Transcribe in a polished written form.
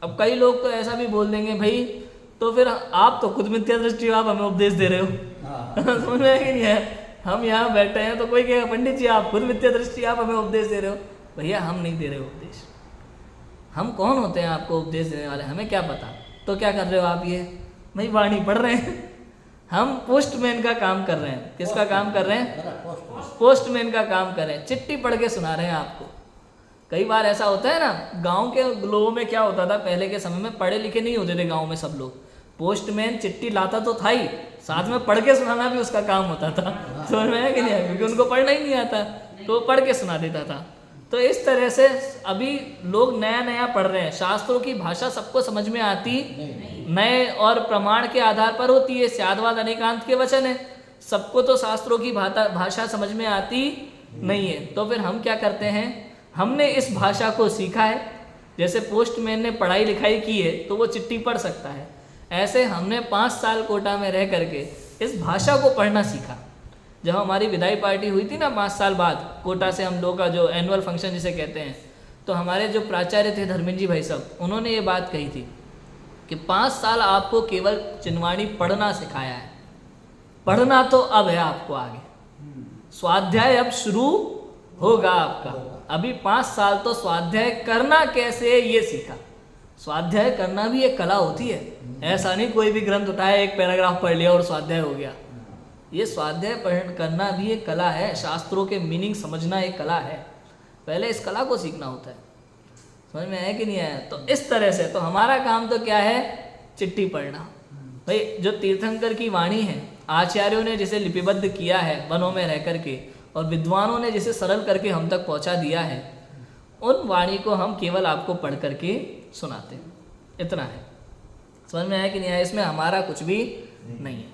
अब कई लोग तो ऐसा भी बोल देंगे भाई तो फिर आप तो खुद मिथ्या दृष्टि हो, आप हमें उपदेश दे रहे हो। समझ में है कि नहीं है? हम यहाँ बैठे हैं तो कोई कहेगा पंडित जी आप खुद मिथ्या दृष्टि, आप हमें उपदेश दे रहे हो। भैया हम नहीं दे रहे हो उपदेश। हम कौन होते हैं आपको उपदेश देने वाले? हमें क्या पता। तो क्या कर रहे हो आप? ये भाई वाणी पढ़ रहे हैं। हम पोस्टमैन का काम कर रहे हैं। किसका काम कर रहे हैं? पोस्टमैन का काम कर रहे हैं। चिट्ठी पढ़ के सुना रहे हैं आपको। कई बार ऐसा होता है ना, गांव के लोगों में क्या होता था, पहले के समय में पढ़े लिखे नहीं होते थे गांव में सब लोग। पोस्टमैन चिट्ठी लाता तो था ही, साथ में पढ़ के सुनाना भी उसका काम होता था। समझ में है कि नहीं? क्योंकि उनको पढ़ना ही नहीं आता तो पढ़ के सुना देता था। तो इस तरह से अभी लोग नया नया पढ़ रहे हैं। शास्त्रों की भाषा सबको समझ में आती नए और प्रमाण के आधार पर होती है। स्यादवाद अनेकांत के वचन है, सबको तो शास्त्रों की भाषा समझ में आती नहीं है। तो फिर हम क्या करते हैं, हमने इस भाषा को सीखा है। जैसे पोस्टमैन ने पढ़ाई लिखाई की है तो वो चिट्ठी पढ़ सकता है, ऐसे हमने 5 साल कोटा में रह करके इस भाषा को पढ़ना सीखा। जब हमारी विदाई पार्टी हुई थी ना 5 साल बाद, कोटा से हम लोग का जो एनुअल फंक्शन जिसे कहते हैं, तो हमारे जो प्राचार्य थे धर्मेंद्र जी भाई साहब, उन्होंने ये बात कही थी कि 5 साल आपको केवल चिन्वाणी पढ़ना सिखाया है, पढ़ना तो अब है आपको आगे, स्वाध्याय अब शुरू होगा आपका। अभी 5 साल तो स्वाध्याय करना कैसे ये सीखा। स्वाध्याय करना भी एक कला होती है, ऐसा नहीं कोई भी ग्रंथ उठाया एक पैराग्राफ पढ़ लिया और स्वाध्याय हो गया। ये स्वाध्याय करना भी एक कला है। शास्त्रों के मीनिंग समझना एक कला है, पहले इस कला को सीखना होता है। समझ में है कि नहीं है? तो इस तरह से तो हमारा काम तो क्या है, चिट्ठी पढ़ना। भाई जो तीर्थंकर की वाणी है, आचार्यों ने जिसे लिपिबद्ध किया है वनों में रह करके, और विद्वानों ने जिसे सरल करके हम तक पहुंचा दिया है, उन वाणी को हम केवल आपको पढ़ करके सुनाते हैं, इतना है। समझ में है कि नहीं है? इसमें हमारा कुछ भी नहीं है।